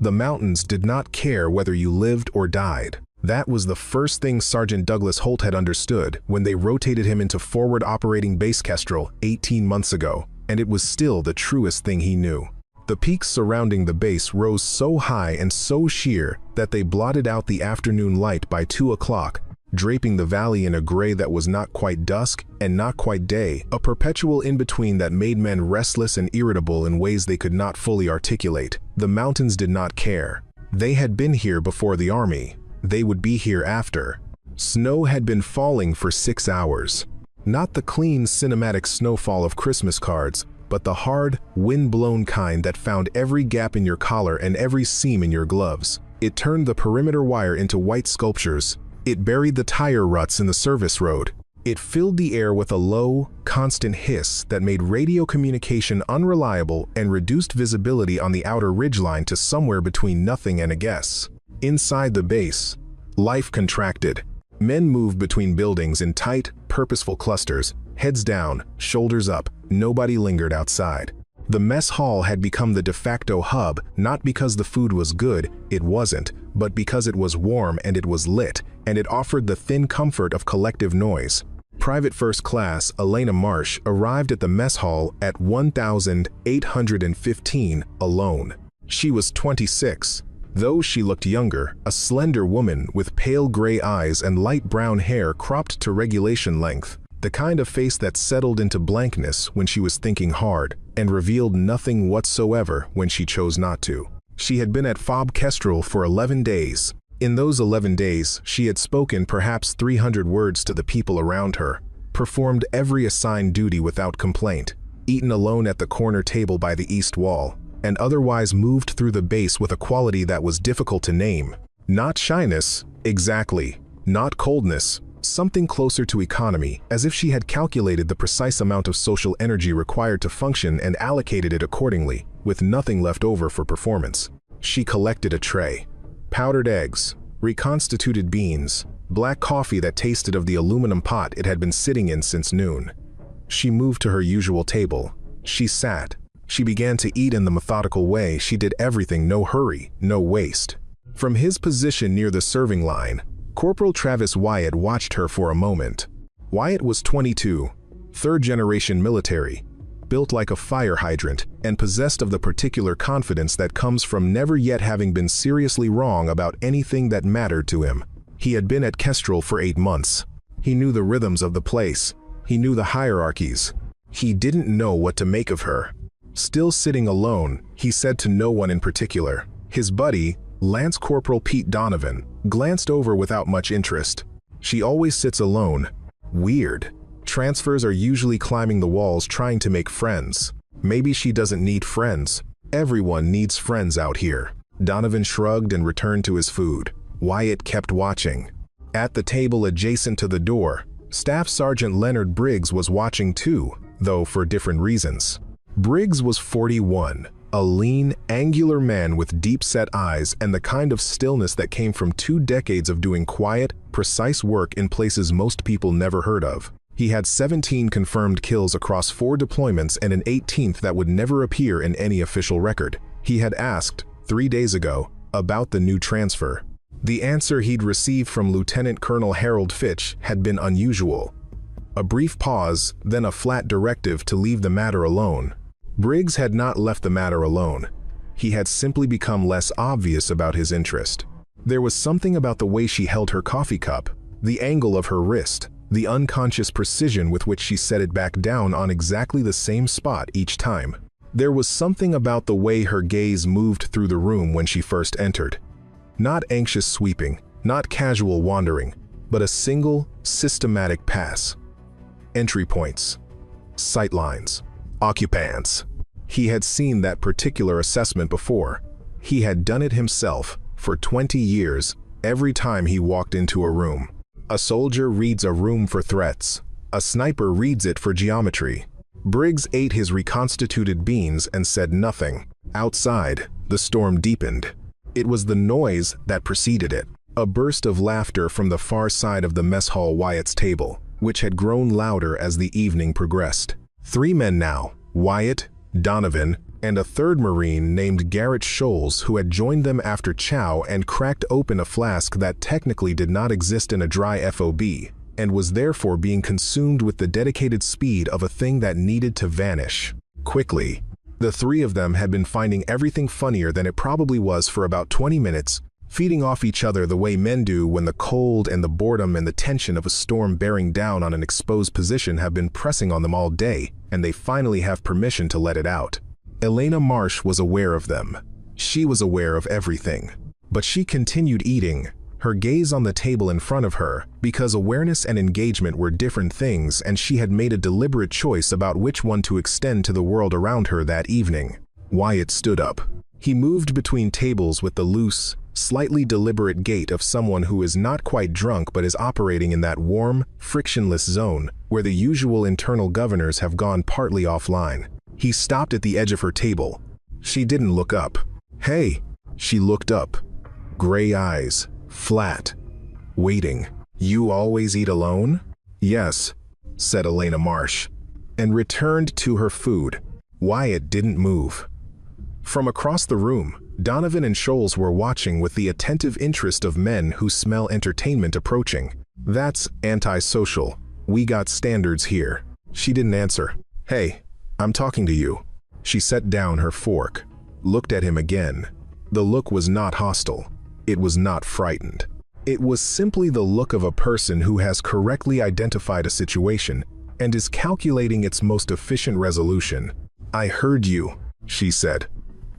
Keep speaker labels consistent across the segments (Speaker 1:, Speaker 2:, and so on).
Speaker 1: The mountains did not care whether you lived or died. That was the first thing Sergeant Douglas Holt had understood when they rotated him into forward operating base Kestrel 18 months ago, and it was still the truest thing he knew. The peaks surrounding the base rose so high and so sheer that they blotted out the afternoon light by 2 o'clock, draping the valley in a gray that was not quite dusk and not quite day, a perpetual in-between that made men restless and irritable in ways they could not fully articulate. The mountains did not care. They had been here before the army. They would be here after. Snow had been falling for 6 hours. Not the clean, cinematic snowfall of Christmas cards, but the hard, wind-blown kind that found every gap in your collar and every seam in your gloves. It turned the perimeter wire into white sculptures. It buried the tire ruts in the service road. It filled the air with a low, constant hiss that made radio communication unreliable and reduced visibility on the outer ridgeline to somewhere between nothing and a guess. Inside the base, life contracted. Men moved between buildings in tight, purposeful clusters, heads down, shoulders up. Nobody lingered outside. The mess hall had become the de facto hub, not because the food was good, it wasn't, but because it was warm and it was lit, and it offered the thin comfort of collective noise. Private First Class Elena Marsh arrived at the mess hall at 1,815 alone. She was 26. Though she looked younger, a slender woman with pale gray eyes and light brown hair cropped to regulation length, the kind of face that settled into blankness when she was thinking hard and revealed nothing whatsoever when she chose not to. She had been at FOB Kestrel for 11 days. In those 11 days, she had spoken perhaps 300 words to the people around her, performed every assigned duty without complaint, eaten alone at the corner table by the east wall, and otherwise moved through the base with a quality that was difficult to name. Not shyness, exactly. Not coldness, something closer to economy, as if she had calculated the precise amount of social energy required to function and allocated it accordingly, with nothing left over for performance. She collected a tray. Powdered eggs, reconstituted beans, black coffee that tasted of the aluminum pot it had been sitting in since noon. She moved to her usual table. She sat. She began to eat in the methodical way she did everything, no hurry, no waste. From his position near the serving line, Corporal Travis Wyatt watched her for a moment. Wyatt was 22, third-generation military, built like a fire hydrant, and possessed of the particular confidence that comes from never yet having been seriously wrong about anything that mattered to him. He had been at Kestrel for 8 months. He knew the rhythms of the place. He knew the hierarchies. He didn't know what to make of her. Still sitting alone, he said to no one in particular. His buddy, Lance Corporal Pete Donovan, glanced over without much interest. She always sits alone. Weird. Transfers are usually climbing the walls trying to make friends. Maybe she doesn't need friends. Everyone needs friends out here. Donovan shrugged and returned to his food. Wyatt kept watching. At the table adjacent to the door, Staff Sergeant Leonard Briggs was watching too, though for different reasons. Briggs was 41, a lean, angular man with deep-set eyes and the kind of stillness that came from 2 decades of doing quiet, precise work in places most people never heard of. He had 17 confirmed kills across 4 deployments and an 18th that would never appear in any official record. He had asked, 3 days ago, about the new transfer. The answer he'd received from Lieutenant Colonel Harold Fitch had been unusual. A brief pause, then a flat directive to leave the matter alone. Briggs had not left the matter alone. He had simply become less obvious about his interest. There was something about the way she held her coffee cup, the angle of her wrist, the unconscious precision with which she set it back down on exactly the same spot each time. There was something about the way her gaze moved through the room when she first entered. Not anxious sweeping, not casual wandering, but a single, systematic pass. Entry points, sightlines, occupants. He had seen that particular assessment before. He had done it himself for 20 years, every time he walked into a room. A soldier reads a room for threats. A sniper reads it for geometry. Briggs ate his reconstituted beans and said nothing. Outside, the storm deepened. It was the noise that preceded it. A burst of laughter from the far side of the mess hall Wyatt's table, which had grown louder as the evening progressed. 3 men now, Wyatt, Donovan, and a third Marine named Garrett Scholes who had joined them after chow and cracked open a flask that technically did not exist in a dry FOB, and was therefore being consumed with the dedicated speed of a thing that needed to vanish quickly. The three of them had been finding everything funnier than it probably was for about 20 minutes, feeding off each other the way men do when the cold and the boredom and the tension of a storm bearing down on an exposed position have been pressing on them all day, and they finally have permission to let it out. Elena Marsh was aware of them. She was aware of everything. But she continued eating, her gaze on the table in front of her, because awareness and engagement were different things, and she had made a deliberate choice about which one to extend to the world around her that evening. Wyatt stood up. He moved between tables with the loose, slightly deliberate gait of someone who is not quite drunk but is operating in that warm, frictionless zone where the usual internal governors have gone partly offline. He stopped at the edge of her table. She didn't look up. "Hey!" She looked up. Gray eyes, flat, waiting. "You always eat alone?" "Yes," said Elena Marsh, and returned to her food. Wyatt didn't move. From across the room, Donovan and Scholes were watching with the attentive interest of men who smell entertainment approaching. "That's antisocial. We got standards here." She didn't answer. "Hey, I'm talking to you." She set down her fork, looked at him again. The look was not hostile. It was not frightened. It was simply the look of a person who has correctly identified a situation and is calculating its most efficient resolution. "I heard you," she said.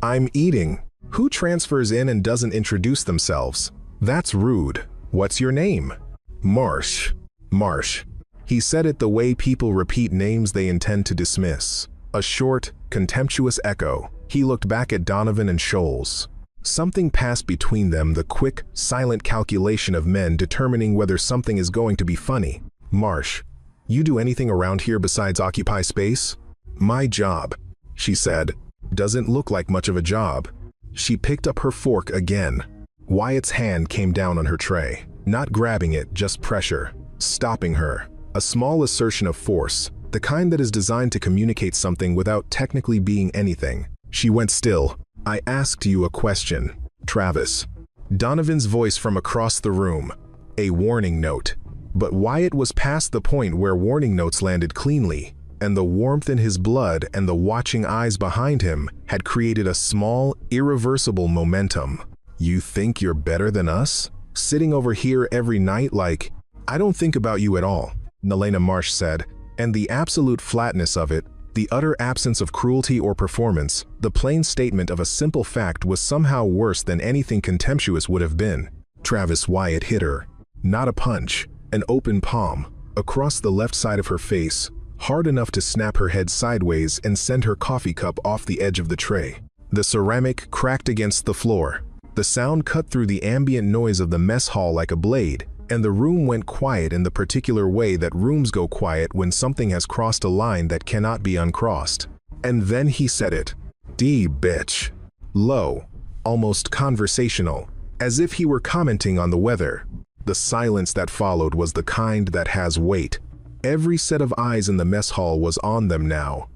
Speaker 1: "I'm eating." Who transfers in and doesn't introduce themselves? That's rude. "What's your name?" "Marsh." "Marsh." He said it the way people repeat names they intend to dismiss. A short, contemptuous echo. He looked back at Donovan and Scholes. Something passed between them, the quick, silent calculation of men determining whether something is going to be funny. "Marsh, you do anything around here besides occupy space?" "My job," she said. "Doesn't look like much of a job." She picked up her fork again. Wyatt's hand came down on her tray. Not grabbing it, just pressure. Stopping her. A small assertion of force, the kind that is designed to communicate something without technically being anything. She went still. "I asked you a question, Travis." Donovan's voice from across the room. A warning note. But Wyatt was past the point where warning notes landed cleanly, and the warmth in his blood and the watching eyes behind him had created a small, irreversible momentum. "You think you're better than us? Sitting over here every night like—" "I don't think about you at all," Elena Marsh said, and the absolute flatness of it, the utter absence of cruelty or performance, the plain statement of a simple fact was somehow worse than anything contemptuous would have been. Travis Wyatt hit her. Not a punch, an open palm, across the left side of her face, hard enough to snap her head sideways and send her coffee cup off the edge of the tray. The ceramic cracked against the floor. The sound cut through the ambient noise of the mess hall like a blade, and the room went quiet in the particular way that rooms go quiet when something has crossed a line that cannot be uncrossed. And then he said it. Btch. Low, almost conversational, as if he were commenting on the weather. The silence that followed was the kind that has weight. Every set of eyes in the mess hall was on them now.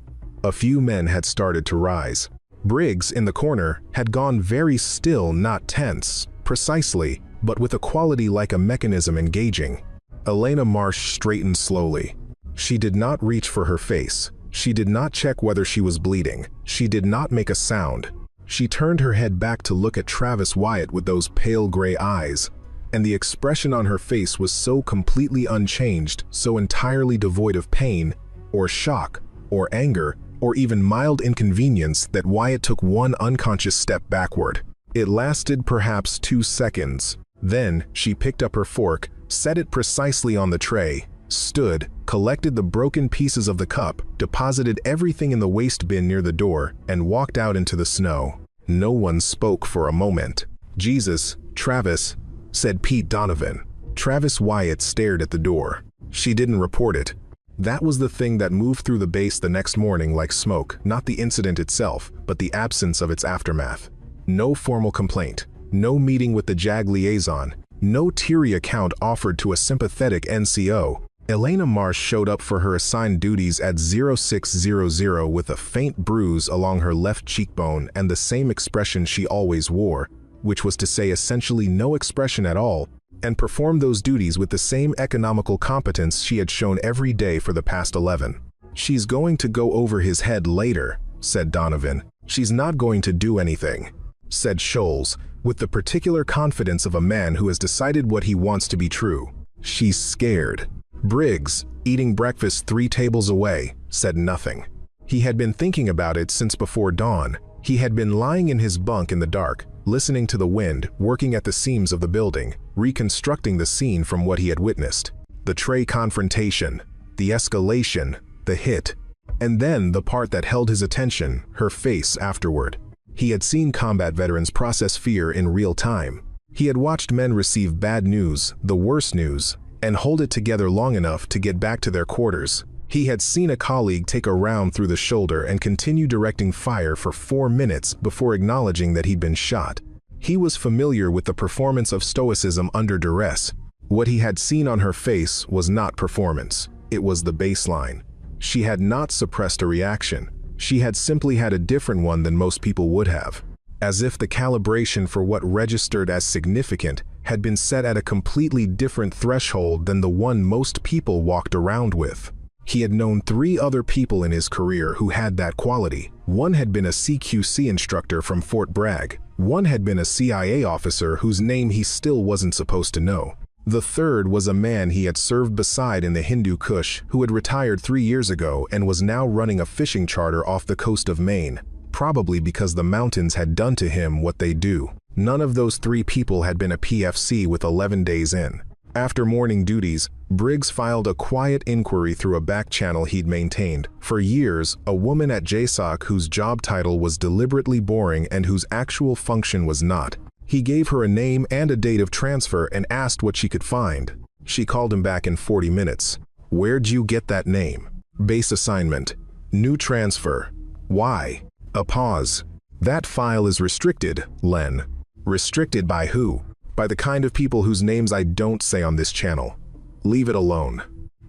Speaker 1: A few men had started to rise. Briggs, in the corner, had gone very still, not tense, precisely, but with a quality like a mechanism engaging. Elena Marsh straightened slowly. She did not reach for her face. She did not check whether she was bleeding. She did not make a sound. She turned her head back to look at Travis Wyatt with those pale gray eyes, and the expression on her face was so completely unchanged, so entirely devoid of pain, or shock, or anger, or even mild inconvenience that Wyatt took one unconscious step backward. It lasted perhaps 2 seconds. Then she picked up her fork, set it precisely on the tray, stood, collected the broken pieces of the cup, deposited everything in the waste bin near the door, and walked out into the snow. No one spoke for a moment. "Jesus, Travis," said Pete Donovan. Travis Wyatt stared at the door. She didn't report it. That was the thing that moved through the base the next morning like smoke, not the incident itself, but the absence of its aftermath. No formal complaint. No meeting with the JAG liaison, no teary account offered to a sympathetic NCO. Elena Marsh showed up for her assigned duties at 0600 with a faint bruise along her left cheekbone and the same expression she always wore, which was to say essentially no expression at all, and performed those duties with the same economical competence she had shown every day for the past 11. "She's going to go over his head later," said Donovan. "She's not going to do anything," said Scholes, with the particular confidence of a man who has decided what he wants to be true. "She's scared." Briggs, eating breakfast 3 tables away, said nothing. He had been thinking about it since before dawn. He had been lying in his bunk in the dark, listening to the wind, working at the seams of the building, reconstructing the scene from what he had witnessed. The Trey confrontation, the escalation, the hit, and then the part that held his attention, her face afterward. He had seen combat veterans process fear in real time. He had watched men receive bad news, the worst news, and hold it together long enough to get back to their quarters. He had seen a colleague take a round through the shoulder and continue directing fire for 4 minutes before acknowledging that he'd been shot. He was familiar with the performance of stoicism under duress. What he had seen on her face was not performance. It was the baseline. She had not suppressed a reaction. She had simply had a different one than most people would have. As if the calibration for what registered as significant had been set at a completely different threshold than the one most people walked around with. He had known 3 other people in his career who had that quality. One had been a CQC instructor from Fort Bragg. One had been a CIA officer whose name he still wasn't supposed to know. The third was a man he had served beside in the Hindu Kush who had retired 3 years ago and was now running a fishing charter off the coast of Maine, probably because the mountains had done to him what they do. None of those 3 people had been a PFC with 11 days in. After morning duties, Briggs filed a quiet inquiry through a back channel he'd maintained. For years, a woman at JSOC whose job title was deliberately boring and whose actual function was not. He gave her a name and a date of transfer and asked what she could find. She called him back in 40 minutes. "Where'd you get that name?" "Base assignment. New transfer." "Why?" A pause. "That file is restricted, Len." "Restricted by who?" "By the kind of people whose names I don't say on this channel. Leave it alone."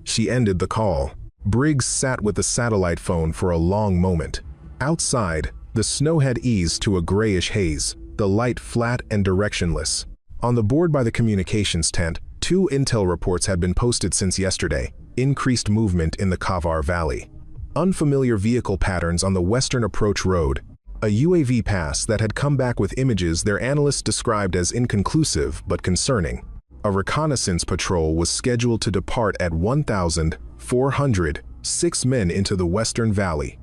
Speaker 1: She ended the call. Briggs sat with the satellite phone for a long moment. Outside, the snow had eased to a grayish haze, the light flat and directionless. On the board by the communications tent, 2 intel reports had been posted since yesterday. Increased movement in the Kavar Valley. Unfamiliar vehicle patterns on the western approach road. A UAV pass that had come back with images their analysts described as inconclusive but concerning. A reconnaissance patrol was scheduled to depart at 1,400, 6 men into the western valley.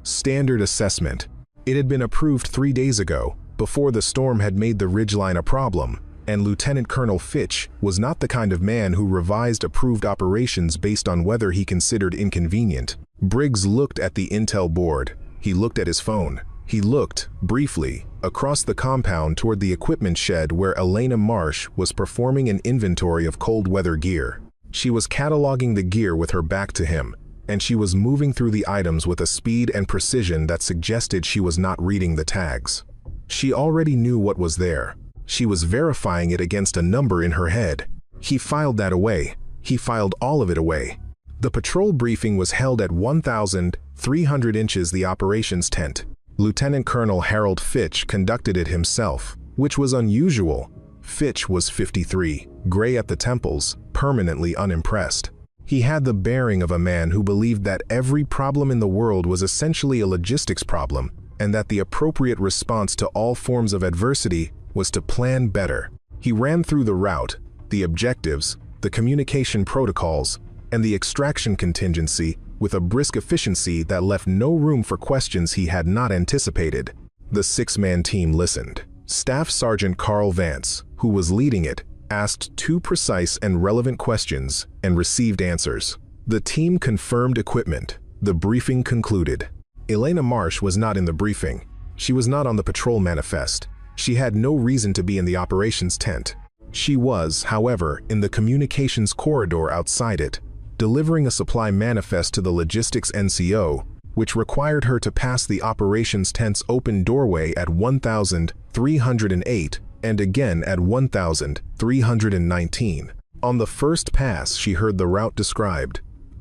Speaker 1: Standard assessment. It had been approved 3 days ago, before the storm had made the ridgeline a problem, and Lieutenant Colonel Btch was not the kind of man who revised approved operations based on weather he considered inconvenient. Briggs looked at the intel board. He looked at his phone. He looked, briefly, across the compound toward the equipment shed where Elena Marsh was performing an inventory of cold weather gear. She was cataloging the gear with her back to him, and she was moving through the items with a speed and precision that suggested she was not reading the tags. She already knew what was there. She was verifying it against a number in her head. He filed that away. He filed all of it away. The patrol briefing was held at 1,300 inches the operations tent. Lieutenant Colonel Harold Btch conducted it himself, which was unusual. Btch was 53, gray at the temples, permanently unimpressed. He had the bearing of a man who believed that every problem in the world was essentially a logistics problem, and that the appropriate response to all forms of adversity was to plan better. He ran through the route, the objectives, the communication protocols, and the extraction contingency with a brisk efficiency that left no room for questions he had not anticipated. The 6-man team listened. Staff Sergeant Carl Vance, who was leading it, asked 2 precise and relevant questions and received answers. The team confirmed equipment. The briefing concluded. Elena Marsh was not in the briefing. She was not on the patrol manifest. She had no reason to be in the operations tent. She was, however, in the communications corridor outside it, delivering a supply manifest to the logistics NCO, which required her to pass the operations tent's open doorway at 1,308 and again at 1,319. On the first pass, she heard the route described.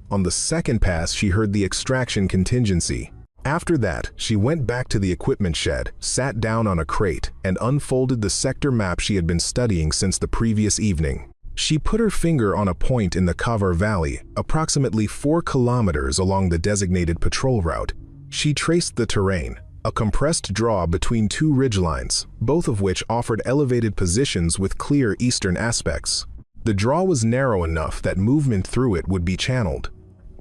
Speaker 1: On the second pass, she heard the extraction contingency. After that, she went back to the equipment shed, sat down on a crate, and unfolded the sector map she had been studying since the previous evening. She put her finger on a point in the Kavar Valley, approximately 4 kilometers along the designated patrol route. She traced the terrain, a compressed draw between 2 ridgelines, both of which offered elevated positions with clear eastern aspects. The draw was narrow enough that movement through it would be channeled.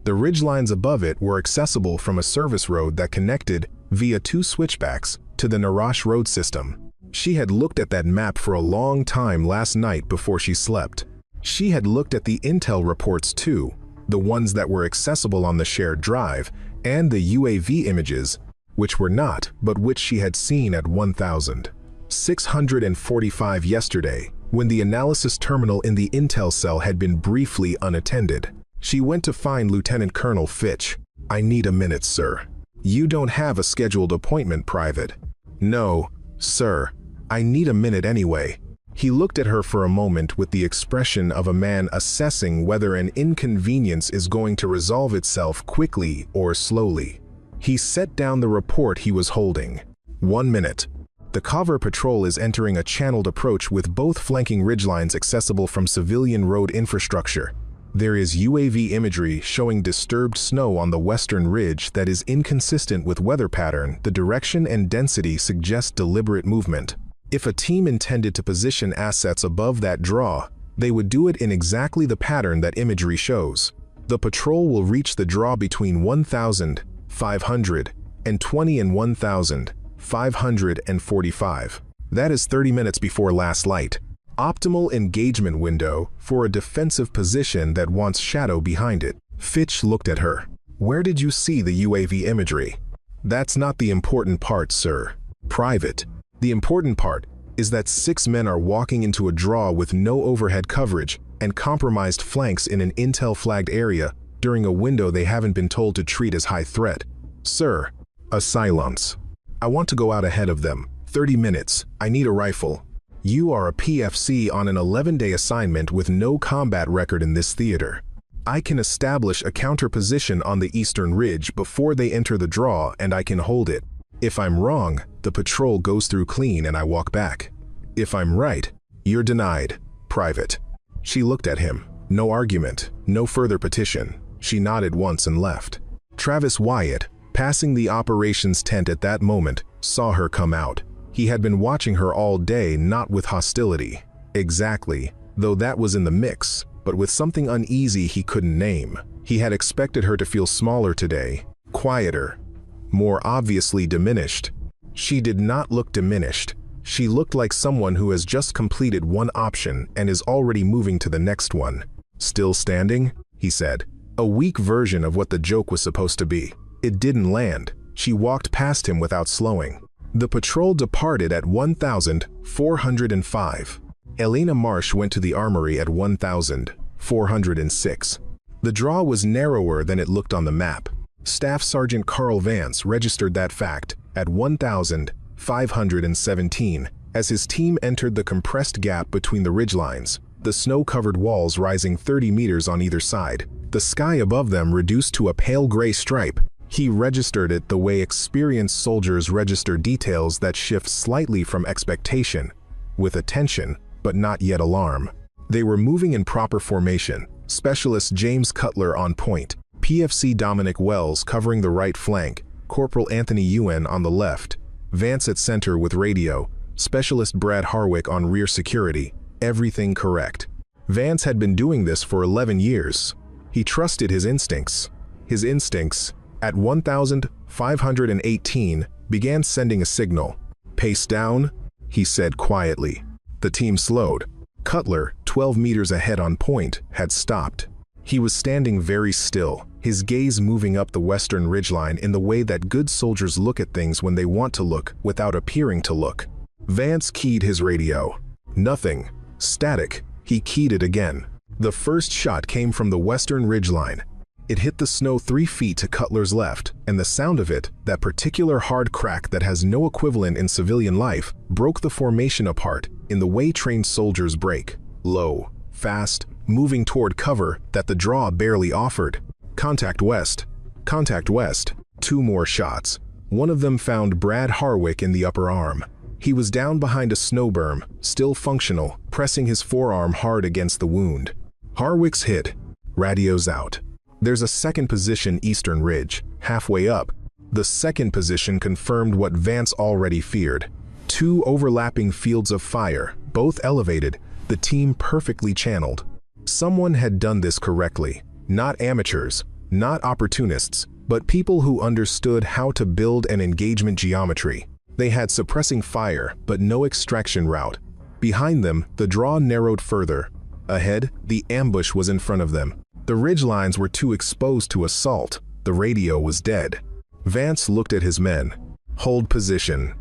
Speaker 1: The ridgelines above it were accessible from a service road that connected, via 2 switchbacks, to the Narash road system. She had looked at that map for a long time last night before she slept. She had looked at the intel reports too, the ones that were accessible on the shared drive, and the UAV images, which were not, but which she had seen at 1645 yesterday, when the analysis terminal in the intel cell had been briefly unattended. She went to find Lieutenant Colonel Btch. "I need a minute, sir." "You don't have a scheduled appointment, Private." "No, sir. I need a minute anyway." He looked at her for a moment with the expression of a man assessing whether an inconvenience is going to resolve itself quickly or slowly. He set down the report he was holding. "1 minute. The Kavar Patrol is entering a channeled approach with both flanking ridgelines accessible from civilian road infrastructure. There is UAV imagery showing disturbed snow on the western ridge that is inconsistent with weather pattern. The direction and density suggest deliberate movement. If a team intended to position assets above that draw, they would do it in exactly the pattern that imagery shows. The patrol will reach the draw between 1,520 and 1,545. That is 30 minutes before last light. Optimal engagement window for a defensive position that wants shadow behind it." Btch looked at her. "Where did you see the UAV imagery?" "That's not the important part, sir." "Private. The important part is that 6 men are walking into a draw with no overhead coverage and compromised flanks in an intel-flagged area during a window they haven't been told to treat as high threat." "Sir." A silence. "I want to go out ahead of them. 30 minutes. I need a rifle." "You are a PFC on an 11-day assignment with no combat record in this theater. I can establish a counter position on the eastern ridge before they enter the draw, and I can hold it. If I'm wrong, the patrol goes through clean and I walk back. If I'm right, you're denied, Private." She looked at him. No argument, no further petition. She nodded once and left. Travis Wyatt, passing the operations tent at that moment, saw her come out. He had been watching her all day, not with hostility. Exactly, though that was in the mix, but with something uneasy he couldn't name. He had expected her to feel smaller today, quieter, more obviously diminished. She did not look diminished. She looked like someone who has just completed one option and is already moving to the next one. "Still standing?" he said. A weak version of what the joke was supposed to be. It didn't land. She walked past him without slowing. The patrol departed at 1,405. Elena Marsh went to the armory at 1,406. The draw was narrower than it looked on the map. Staff Sergeant Carl Vance registered that fact at 1,517 as his team entered the compressed gap between the ridgelines, the snow-covered walls rising 30 meters on either side, the sky above them reduced to a pale gray stripe. He registered it the way experienced soldiers register details that shift slightly from expectation, with attention, but not yet alarm. They were moving in proper formation, Specialist James Cutler on point, PFC Dominic Wells covering the right flank, Corporal Anthony Ewan on the left, Vance at center with radio, Specialist Brad Harwick on rear security, everything correct. Vance had been doing this for 11 years. He trusted his instincts. His instincts, at 1,518, began sending a signal. "Pace down," he said quietly. The team slowed. Cutler, 12 meters ahead on point, had stopped. He was standing very still, his gaze moving up the western ridgeline in the way that good soldiers look at things when they want to look without appearing to look. Vance keyed his radio. Nothing. Static. He keyed it again. The first shot came from the western ridgeline. It hit the snow 3 feet to Cutler's left, and the sound of it, that particular hard crack that has no equivalent in civilian life, broke the formation apart in the way trained soldiers break. Low, fast, moving toward cover that the draw barely offered. Contact west. Contact west. 2 more shots. One of them found Brad Harwick in the upper arm. He was down behind a snow berm, still functional, pressing his forearm hard against the wound. Harwick's hit. Radio's out. There's a second position eastern ridge, halfway up. The second position confirmed what Vance already feared. 2 overlapping fields of fire, both elevated, the team perfectly channeled. Someone had done this correctly. Not amateurs, not opportunists, but people who understood how to build an engagement geometry. They had suppressing fire, but no extraction route. Behind them, the draw narrowed further. Ahead, the ambush was in front of them. The ridgelines were too exposed to assault. The radio was dead. Vance looked at his men. Hold position.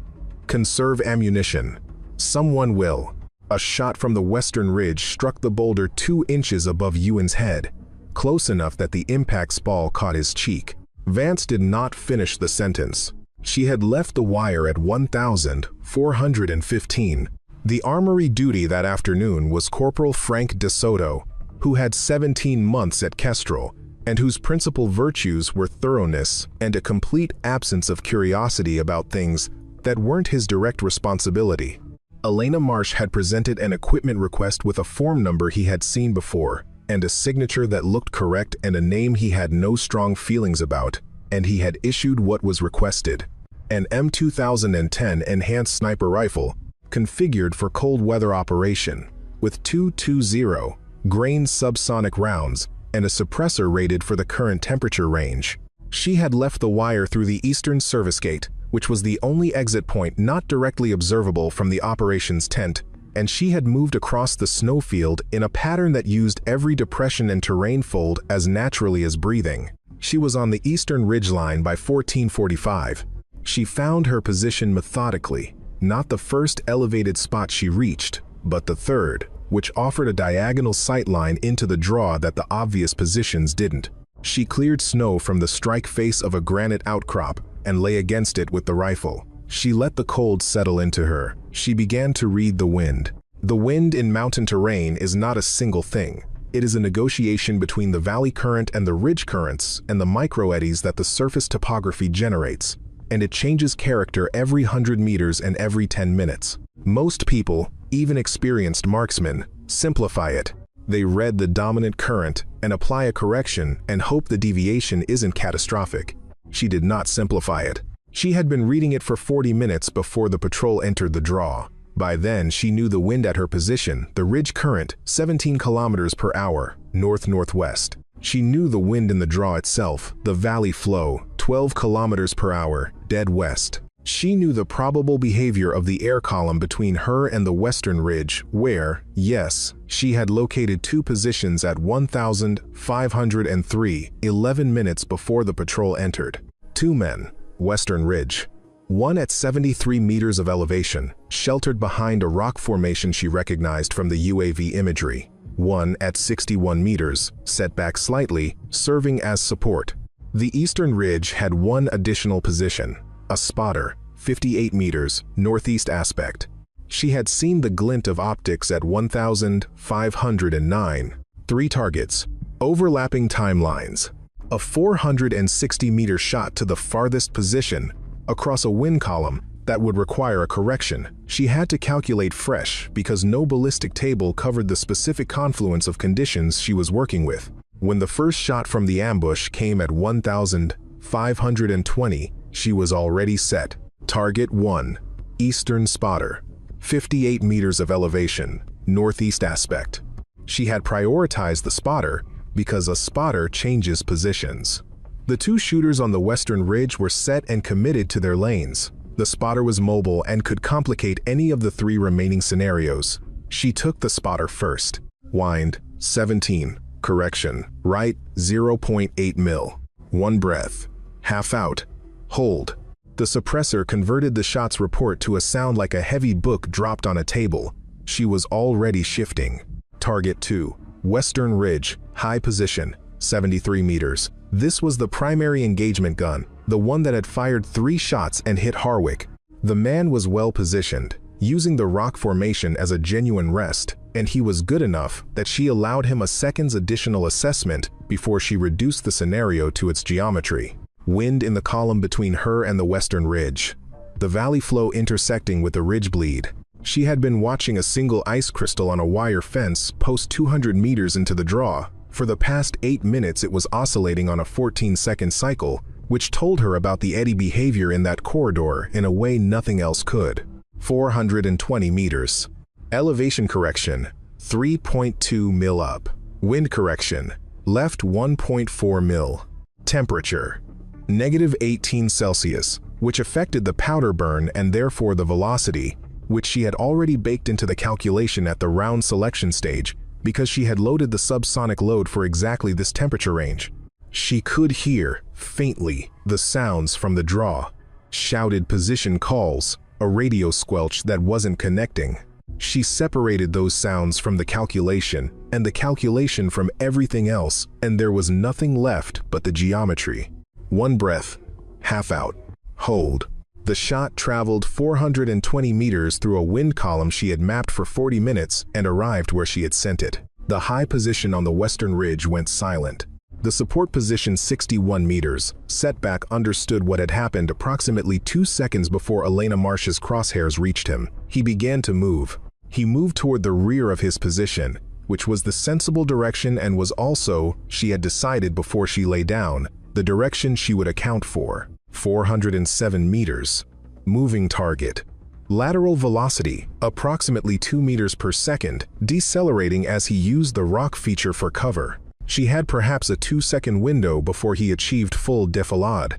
Speaker 1: Conserve ammunition. Someone will. A shot from the western ridge struck the boulder 2 inches above Ewan's head, close enough that the impact spall caught his cheek. Vance did not finish the sentence. She had left the wire at 1,415. The armory duty that afternoon was Corporal Frank DeSoto, who had 17 months at Kestrel, and whose principal virtues were thoroughness and a complete absence of curiosity about things that weren't his direct responsibility. Elena Marsh had presented an equipment request with a form number he had seen before, and a signature that looked correct and a name he had no strong feelings about, and he had issued what was requested. An M2010 enhanced sniper rifle, configured for cold weather operation, with 220 grain subsonic rounds and a suppressor rated for the current temperature range. She had left the wire through the eastern service gate, which was the only exit point not directly observable from the operations tent, and she had moved across the snowfield in a pattern that used every depression and terrain fold as naturally as breathing. She was on the eastern ridgeline by 1445. She found her position methodically, not the first elevated spot she reached, but the third, which offered a diagonal sightline into the draw that the obvious positions didn't. She cleared snow from the strike face of a granite outcrop and lay against it with the rifle. She let the cold settle into her. She began to read the wind. The wind in mountain terrain is not a single thing. It is a negotiation between the valley current and the ridge currents and the microeddies that the surface topography generates, and it changes character every 100 meters and every 10 minutes. Most people, even experienced marksmen, simplify it. They read the dominant current and apply a correction and hope the deviation isn't catastrophic. She did not simplify it. She had been reading it for 40 minutes before the patrol entered the draw. By then, she knew the wind at her position, the ridge current, 17 kilometers per hour, north-northwest. She knew the wind in the draw itself, the valley flow, 12 kilometers per hour, dead west. She knew the probable behavior of the air column between her and the western ridge, where, yes, she had located 2 positions at 1,503, 11 minutes before the patrol entered. 2 men, western ridge. One at 73 meters of elevation, sheltered behind a rock formation she recognized from the UAV imagery. One at 61 meters, set back slightly, serving as support. The eastern ridge had 1 additional position, a spotter, 58 meters, northeast aspect. She had seen the glint of optics at 1,509. 3 targets, overlapping timelines. A 460-meter shot to the farthest position, across a wind column that would require a correction. She had to calculate fresh because no ballistic table covered the specific confluence of conditions she was working with. When the first shot from the ambush came at 1,520, she was already set. Target 1, eastern spotter, 58 meters of elevation, northeast aspect. She had prioritized the spotter because a spotter changes positions. The 2 shooters on the western ridge were set and committed to their lanes. The spotter was mobile and could complicate any of the 3 remaining scenarios. She took the spotter first. Wind, 17. Correction, right, 0.8 mil. 1 breath. Half out. Hold. The suppressor converted the shot's report to a sound like a heavy book dropped on a table. She was already shifting. Target 2. Western ridge, high position, 73 meters. This was the primary engagement gun, the one that had fired 3 shots and hit Harwick. The man was well positioned, using the rock formation as a genuine rest, and he was good enough that she allowed him a second's additional assessment before she reduced the scenario to its geometry. Wind in the column between her and the western ridge. The valley flow intersecting with the ridge bleed. She had been watching a single ice crystal on a wire fence post 200 meters into the draw. For the past 8 minutes it was oscillating on a 14-second cycle, which told her about the eddy behavior in that corridor in a way nothing else could. 420 meters. Elevation correction, 3.2 mil up. Wind correction, left 1.4 mil. Temperature, -18 Celsius, which affected the powder burn and therefore the velocity, which she had already baked into the calculation at the round selection stage because she had loaded the subsonic load for exactly this temperature range. She could hear, faintly, the sounds from the draw. Shouted position calls, a radio squelch that wasn't connecting. She separated those sounds from the calculation and the calculation from everything else, and there was nothing left but the geometry. One breath, half out, hold. The shot traveled 420 meters through a wind column she had mapped for 40 minutes and arrived where she had sent it. The high position on the western ridge went silent. The support position 61 meters, setback understood what had happened approximately 2 seconds before Elena Marsh's crosshairs reached him. He began to move. He moved toward the rear of his position, which was the sensible direction and was also, she had decided before she lay down, the direction she would account for. 407 meters. Moving target. Lateral velocity, approximately 2 meters per second, decelerating as he used the rock feature for cover. She had perhaps a 2-second window before he achieved full defilade.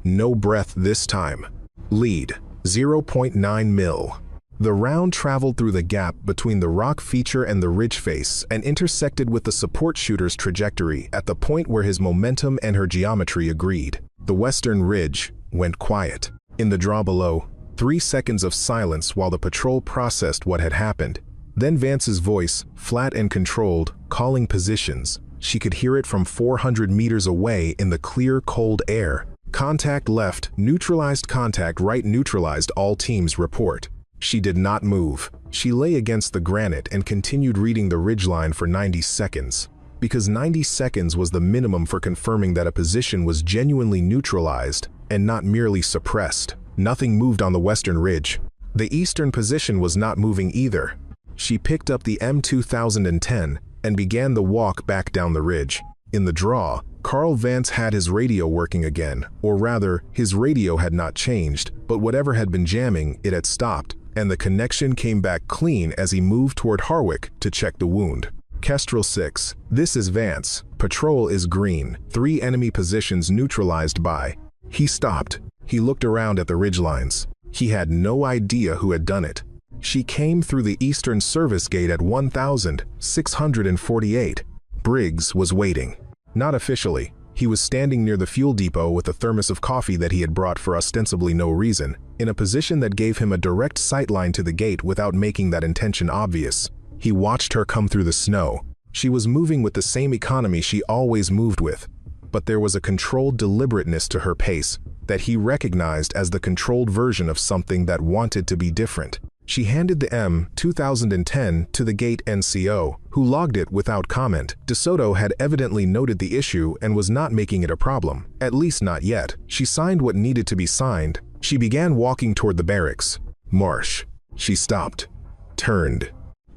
Speaker 1: No breath this time. Lead, 0.9 mil. The round traveled through the gap between the rock feature and the ridge face and intersected with the support shooter's trajectory at the point where his momentum and her geometry agreed. The western ridge went quiet. In the draw below, 3 seconds of silence while the patrol processed what had happened. Then Vance's voice, flat and controlled, calling positions. She could hear it from 400 meters away in the clear, cold air. Contact left, neutralized contact right, neutralized, all teams report. She did not move. She lay against the granite and continued reading the ridgeline for 90 seconds. Because 90 seconds was the minimum for confirming that a position was genuinely neutralized and not merely suppressed. Nothing moved on the western ridge. The eastern position was not moving either. She picked up the M2010 and began the walk back down the ridge. In the draw, Carl Vance had his radio working again, or rather, his radio had not changed, but whatever had been jamming, it had stopped, and the connection came back clean as he moved toward Harwick to check the wound. Kestrel 6, this is Vance. Patrol is green. 3 enemy positions neutralized by. He stopped. He looked around at the ridgelines. He had no idea who had done it. She came through the eastern service gate at 1,648. Briggs was waiting. Not officially. He was standing near the fuel depot with a thermos of coffee that he had brought for ostensibly no reason, in a position that gave him a direct sightline to the gate without making that intention obvious. He watched her come through the snow. She was moving with the same economy she always moved with, but there was a controlled deliberateness to her pace that he recognized as the controlled version of something that wanted to be different. She handed the M2010 to the gate NCO, who logged it without comment. DeSoto had evidently noted the issue and was not making it a problem, at least not yet. She signed what needed to be signed. She began walking toward the barracks. Marsh. She stopped. Turned.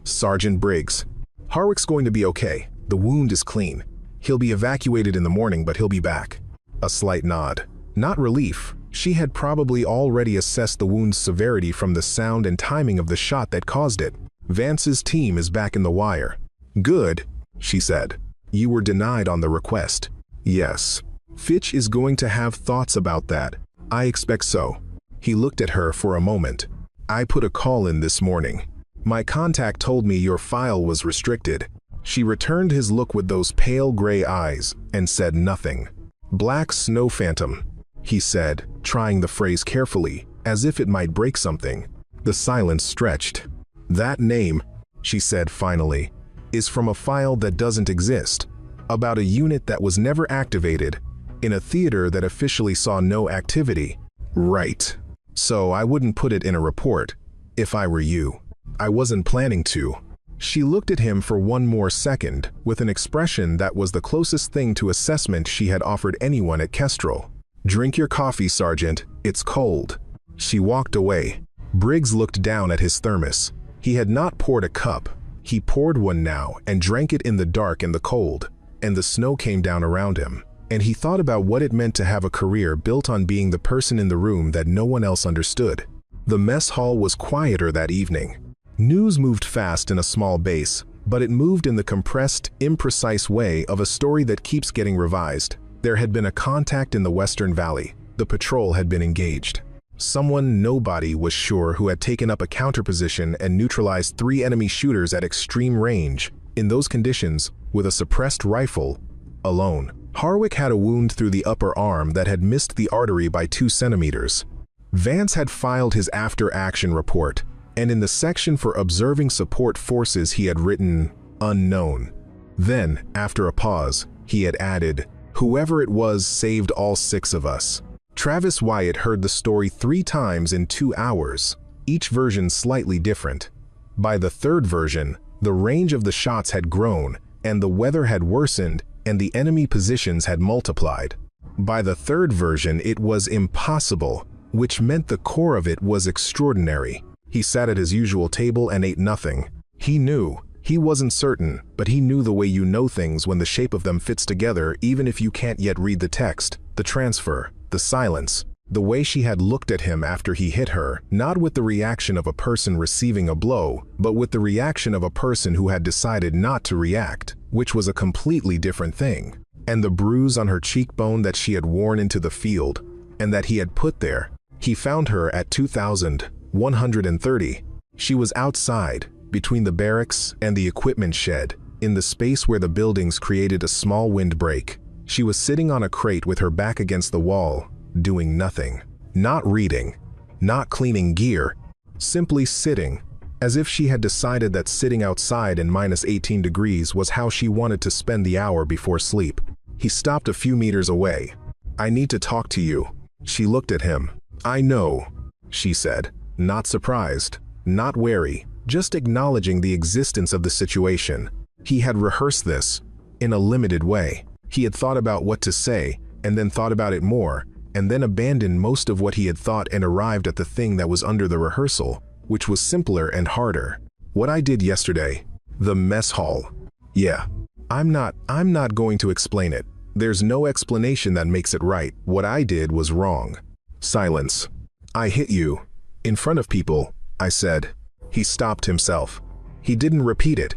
Speaker 1: Sergeant Briggs. Harwick's going to be okay. The wound is clean. He'll be evacuated in the morning, but he'll be back. A slight nod. Not relief. She had probably already assessed the wound's severity from the sound and timing of the shot that caused it. Vance's team is back in the wire. Good, she said. You were denied on the request. Yes. Fitch is going to have thoughts about that. I expect so. He looked at her for a moment. I put a call in this morning. My contact told me your file was restricted. She returned his look with those pale gray eyes and said nothing. Black Snow Phantom, he said, trying the phrase carefully, as if it might break something. The silence stretched. That name, she said finally, is from a file that doesn't exist, about a unit that was never activated, in a theater that officially saw no activity. Right. So I wouldn't put it in a report, if I were you. I wasn't planning to. She looked at him for one more second, with an expression that was the closest thing to assessment she had offered anyone at Kestrel. "Drink your coffee, Sergeant. It's cold." She walked away. Briggs looked down at his thermos. He had not poured a cup. He poured one now and drank it in the dark and the cold, and the snow came down around him. And he thought about what it meant to have a career built on being the person in the room that no one else understood. The mess hall was quieter that evening. News moved fast in a small base, but it moved in the compressed, imprecise way of a story that keeps getting revised. There had been a contact in the Western Valley. The patrol had been engaged. Someone nobody was sure who had taken up a counterposition and neutralized 3 enemy shooters at extreme range, in those conditions, with a suppressed rifle, alone. Harwick had a wound through the upper arm that had missed the artery by 2 centimeters. Vance had filed his after-action report, and in the section for observing support forces he had written, "Unknown." Then, after a pause, he had added, "Whoever it was saved all 6 of us." Travis Wyatt heard the story 3 times in 2 hours, each version slightly different. By the 3rd version, the range of the shots had grown, and the weather had worsened, and the enemy positions had multiplied. By the 3rd version, it was impossible, which meant the core of it was extraordinary. He sat at his usual table and ate nothing. He knew. He wasn't certain, but he knew the way you know things when the shape of them fits together even if you can't yet read the text, the transfer, the silence. The way she had looked at him after he hit her, not with the reaction of a person receiving a blow, but with the reaction of a person who had decided not to react, which was a completely different thing. And the bruise on her cheekbone that she had worn into the field, and that he had put there. He found her at 2130. She was outside, between the barracks and the equipment shed, in the space where the buildings created a small windbreak. She was sitting on a crate with her back against the wall, doing nothing. Not reading, not cleaning gear, simply sitting, as if she had decided that sitting outside in -18 degrees was how she wanted to spend the hour before sleep. He stopped a few meters away. "I need to talk to you." She looked at him. "I know," she said, not surprised, not wary, just acknowledging the existence of the situation. He had rehearsed this, in a limited way. He had thought about what to say, and then thought about it more, and then abandoned most of what he had thought and arrived at the thing that was under the rehearsal, which was simpler and harder. "What I did yesterday. The mess hall. Yeah. I'm not going to explain it. There's no explanation that makes it right. What I did was wrong." Silence. "I hit you. In front of people," I said. He stopped himself. He didn't repeat it.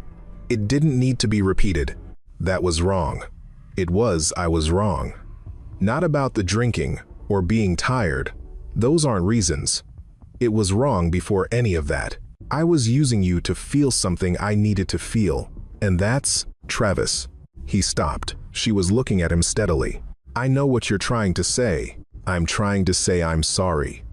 Speaker 1: It didn't need to be repeated. That was wrong. It was I was wrong. Not about the drinking, or being tired. Those aren't reasons. It was wrong before any of that. I was using you to feel something I needed to feel. And that's, Travis. He stopped. She was looking at him steadily. "I know what you're trying to say. I'm trying to say I'm sorry.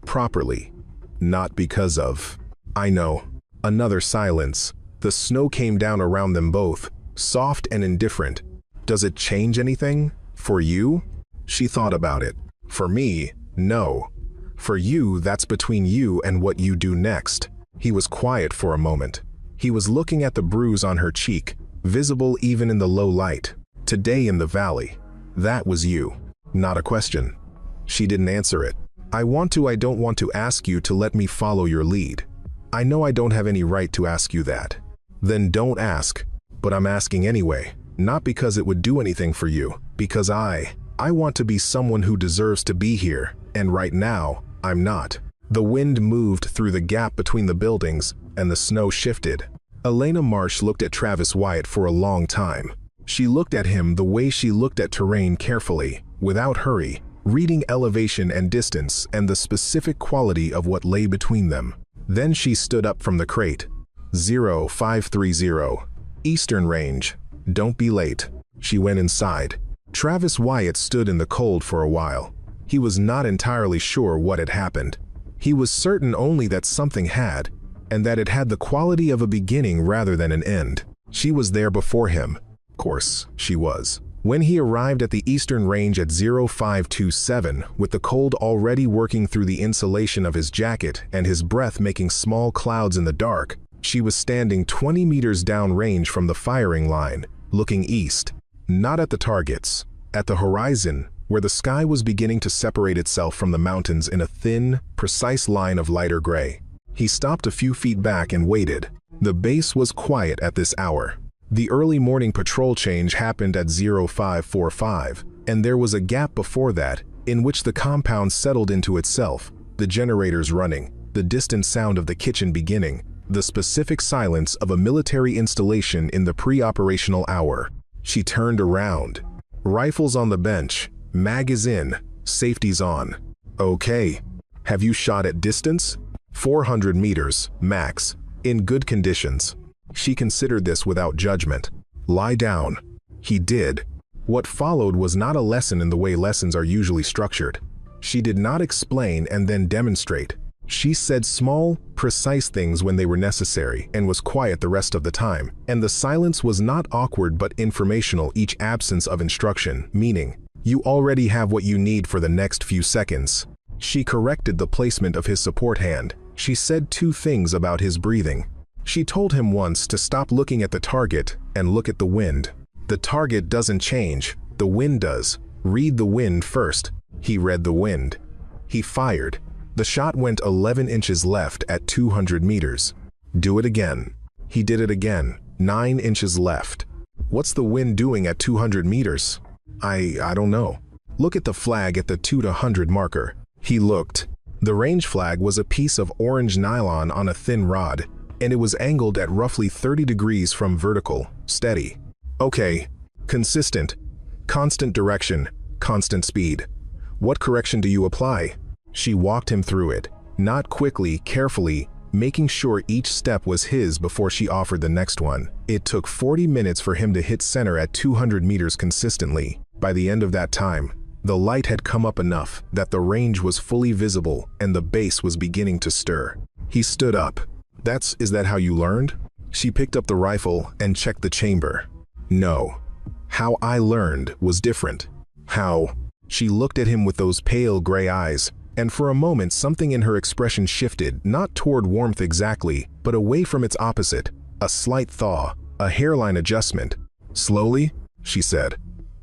Speaker 1: Properly. Not because of." "I know." Another silence. The snow came down around them both, soft and indifferent. "Does it change anything? For you?" She thought about it. "For me, no. For you, that's between you and what you do next." He was quiet for a moment. He was looking at the bruise on her cheek, visible even in the low light. "Today in the valley. That was you." Not a question. She didn't answer it. I don't want to ask you to let me follow your lead. I know I don't have any right to ask you that." "Then don't ask." "But I'm asking anyway. Not because it would do anything for you. Because I want to be someone who deserves to be here. And right now, I'm not." The wind moved through the gap between the buildings, and the snow shifted. Elena Marsh looked at Travis Wyatt for a long time. She looked at him the way she looked at terrain carefully, without hurry, reading elevation and distance and the specific quality of what lay between them. Then she stood up from the crate. 0530. Eastern Range. Don't be late. She went inside. Travis Wyatt stood in the cold for a while. He was not entirely sure what had happened. He was certain only that something had, and that it had the quality of a beginning rather than an end. She was there before him. Of course, she was. When he arrived at the Eastern Range at 0527, with the cold already working through the insulation of his jacket and his breath making small clouds in the dark, She was standing 20 meters downrange from the firing line, looking east, not at the targets, at the horizon, where the sky was beginning to separate itself from the mountains in a thin, precise line of lighter gray. He stopped a few feet back and waited. The base was quiet at this hour. The early morning patrol change happened at 0545, and there was a gap before that, in which the compound settled into itself, the generators running, the distant sound of the kitchen beginning, the specific silence of a military installation in the pre-operational hour. She turned around. Rifles on the bench, mag is in, safety's on. Okay. Have you shot at distance? 400 meters, max, in good conditions. She considered this without judgment. Lie down. He did. What followed was not a lesson in the way lessons are usually structured. She did not explain and then demonstrate. She said small, precise things when they were necessary and was quiet the rest of the time. And the silence was not awkward but informational, each absence of instruction, meaning, you already have what you need for the next few seconds. She corrected the placement of his support hand. She said 2 things about his breathing. She told him once to stop looking at the target and look at the wind. The target doesn't change, the wind does. Read the wind first. He read the wind. He fired. The shot went 11 inches left at 200 meters. Do it again. He did it again, 9 inches left. What's the wind doing at 200 meters? I don't know. Look at the flag at the 2 to 100 marker. He looked. The range flag was a piece of orange nylon on a thin rod, and it was angled at roughly 30 degrees from vertical, steady. Okay, consistent, constant direction, constant speed. What correction do you apply? She walked him through it, not quickly, carefully, making sure each step was his before she offered the next one. It took 40 minutes for him to hit center at 200 meters consistently. By the end of that time, the light had come up enough that the range was fully visible and the base was beginning to stir. He stood up. Is that how you learned? She picked up the rifle and checked the chamber. No. How I learned was different. How? She looked at him with those pale gray eyes, and for a moment something in her expression shifted, not toward warmth exactly, but away from its opposite, a slight thaw, a hairline adjustment. Slowly, she said,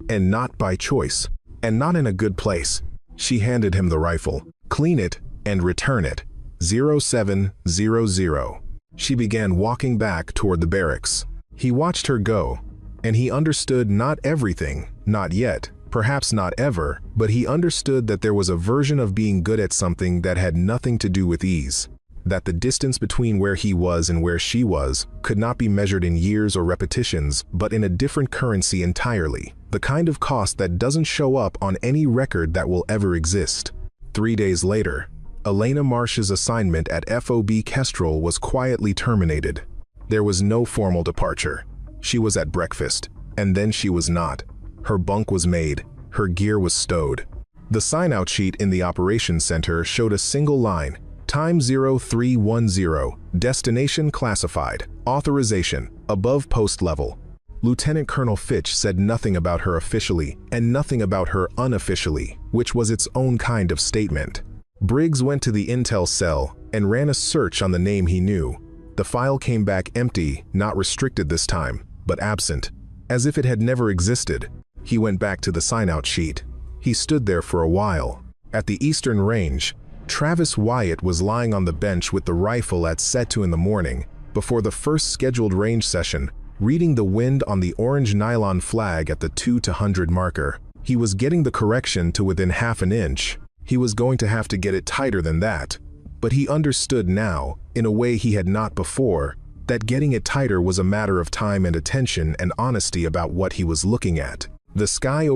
Speaker 1: and not by choice, and not in a good place. She handed him the rifle. Clean it and return it. 0700. She began walking back toward the barracks. He watched her go, and he understood not everything, not yet, perhaps not ever, but he understood that there was a version of being good at something that had nothing to do with ease, that the distance between where he was and where she was could not be measured in years or repetitions, but in a different currency entirely, the kind of cost that doesn't show up on any record that will ever exist. 3 days later, Elena Marsh's assignment at FOB Kestrel was quietly terminated. There was no formal departure. She was at breakfast, and then she was not. Her bunk was made, her gear was stowed. The sign-out sheet in the operations center showed a single line, time 0310, destination classified, authorization, above post level. Lieutenant Colonel Fitch said nothing about her officially and nothing about her unofficially, which was its own kind of statement. Briggs went to the intel cell and ran a search on the name he knew. The file came back empty, not restricted this time, but absent, as if it had never existed. He went back to the sign-out sheet. He stood there for a while. At the eastern range, Travis Wyatt was lying on the bench with the rifle at set to in the morning, before the first scheduled range session, reading the wind on the orange nylon flag at the 2 to 100 marker. He was getting the correction to within half an inch. He was going to have to get it tighter than that. But he understood now, in a way he had not before, that getting it tighter was a matter of time and attention and honesty about what he was looking at. The sky over